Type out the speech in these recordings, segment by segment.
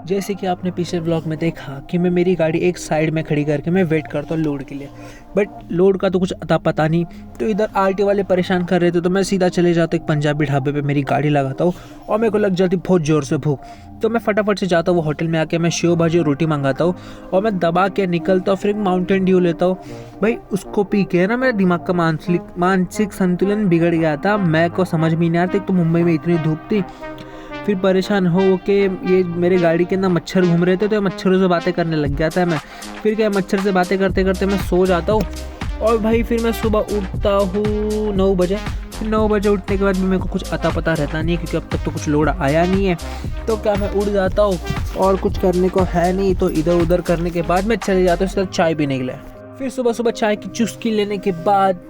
जैसे कि आपने पिछले व्लॉग में देखा कि मैं मेरी गाड़ी एक साइड में खड़ी करके मैं वेट करता हूँ लोड के लिए, बट लोड का तो कुछ अता पता नहीं। तो इधर आरटी वाले परेशान कर रहे थे, तो मैं सीधा चले जाता एक पंजाबी ढाबे पे मेरी गाड़ी लगाता हूँ और मेरे को लग जाती बहुत ज़ोर से भूख। तो मैं फटाफट से जाता हूँ वो होटल में, आके मैं शेव भाजी और रोटी मंगाता हूँ और मैं दबा के निकलता हूँ। फिर एक माउंटेन ड्यू लेता हूँ। भाई उसको पी के ना मेरे दिमाग का मानसिक संतुलन बिगड़ गया था। मैं को समझ में नहीं आ रहा था, एक तो मुंबई में इतनी धूप थी, फिर परेशान हो के ये मेरे गाड़ी के अंदर मच्छर घूम रहे थे, तो मच्छरों से बातें करने लग गया था मैं। फिर क्या, मच्छर से बातें करते करते मैं सो जाता हूँ। और भाई फिर मैं सुबह उठता हूँ 9 बजे। फिर 9 बजे उठने के बाद भी मेरे को कुछ अता पता रहता नहीं है, क्योंकि अब तक तो कुछ लोड आया नहीं है। तो क्या, मैं उठ जाता हूँ और कुछ करने को है नहीं, तो इधर उधर करने के बाद मैं चले जाता हूँ इसके साथ चाय पीने के लिए। फिर सुबह सुबह चाय की चुस्की लेने के बाद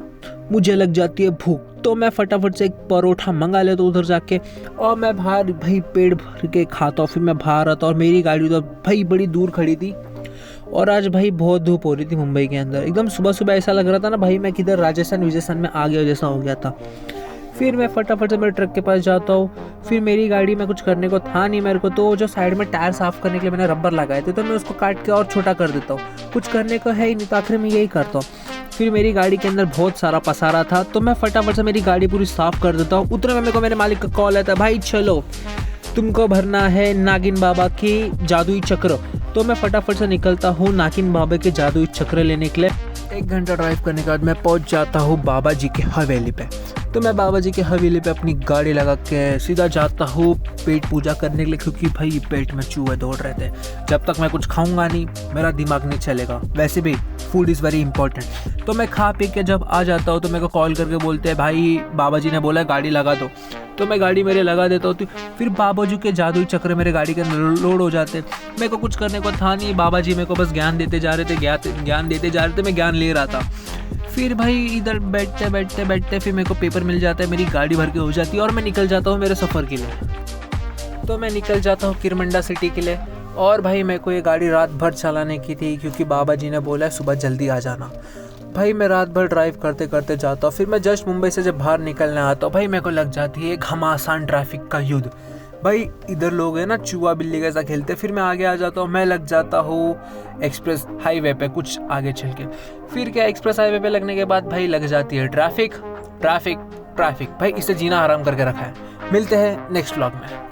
मुझे लग जाती है भूख, तो मैं फटाफट से एक परोठा मंगा लेता हूँ उधर जाके, और मैं बाहर भाई पेट भर के खाता हूँ। फिर मैं बाहर आता हूँ और मेरी गाड़ी तो भाई बड़ी दूर खड़ी थी, और आज भाई बहुत धूप हो रही थी मुंबई के अंदर। एकदम सुबह सुबह ऐसा लग रहा था ना भाई मैं किधर राजस्थान में आ गया जैसा हो गया था। फिर मैं फटाफट से मेरे ट्रक के पास जाता हूँ। फिर मेरी गाड़ी में कुछ करने को था नहीं मेरे को, तो जो साइड में टायर साफ़ करने के लिए मैंने रबर लगाए थे, तो मैं उसको काट के और छोटा कर देता हूँ। कुछ करने को है ही नहीं, तो आखिर में यही करता हूँ। फिर मेरी गाड़ी के अंदर बहुत सारा पसारा था, तो मैं फटाफट से मेरी गाड़ी पूरी साफ़ कर देता हूँ। उतने में मेरे को मेरे मालिक का कॉल आता है, भाई चलो तुमको भरना है नागिन बाबा की जादुई चक्र। तो मैं फटाफट से निकलता हूँ नागिन बाबा के जादुई चक्र लेने के लिए। 1 घंटा ड्राइव करने के बाद मैं पहुँच जाता हूँ बाबा जी के हवेली पे। तो मैं बाबा जी के हवेली पे अपनी गाड़ी लगा के सीधा जाता हूँ पेट पूजा करने के लिए, क्योंकि भाई पेट में चूहे दौड़ रहे थे। जब तक मैं कुछ खाऊंगा नहीं मेरा दिमाग नहीं चलेगा। वैसे भी फूड इज़ वेरी इंपॉर्टेंट। तो मैं खा पी के जब आ जाता हूँ तो मेरे को कॉल करके बोलते हैं, भाई बाबा जी ने बोला गाड़ी लगा दो। तो मैं गाड़ी मेरे लगा देता हूँ। फिर बाबा जी के जादुई चक्र मेरे गाड़ी के अंदर लोड हो जाते। मेरे को कुछ करने को था नहीं, बाबा जी मेरे को बस ज्ञान देते जा रहे थे, ज्ञान देते जा रहे थे, मैं ज्ञान ले रहा था। फिर भाई इधर बैठते फिर मेरे को पेपर मिल जाता है, मेरी गाड़ी भर के हो जाती है और मैं निकल जाता हूँ मेरे सफ़र के लिए। तो मैं निकल जाता हूँ किरमंडा सिटी के लिए। और भाई मेरे को ये गाड़ी रात भर चलाने की थी, क्योंकि बाबा जी ने बोला है सुबह जल्दी आ जाना। भाई मैं रात भर ड्राइव करते करते जाता हूँ। फिर मैं जस्ट मुंबई से जब बाहर निकलने आता हूँ, भाई मेरे को लग जाती है घमासान ट्रैफिक का युद्ध। भाई इधर लोग हैं ना चूहा बिल्ली कैसा खेलते। फिर मैं आगे आ जाता हूँ, मैं लग जाता हूँ एक्सप्रेस हाईवे पे कुछ आगे चल के। फिर क्या, एक्सप्रेस हाईवे पे लगने के बाद भाई लग जाती है ट्रैफिक। भाई इसे जीना आराम करके रखा है। मिलते हैं नेक्स्ट व्लॉग में।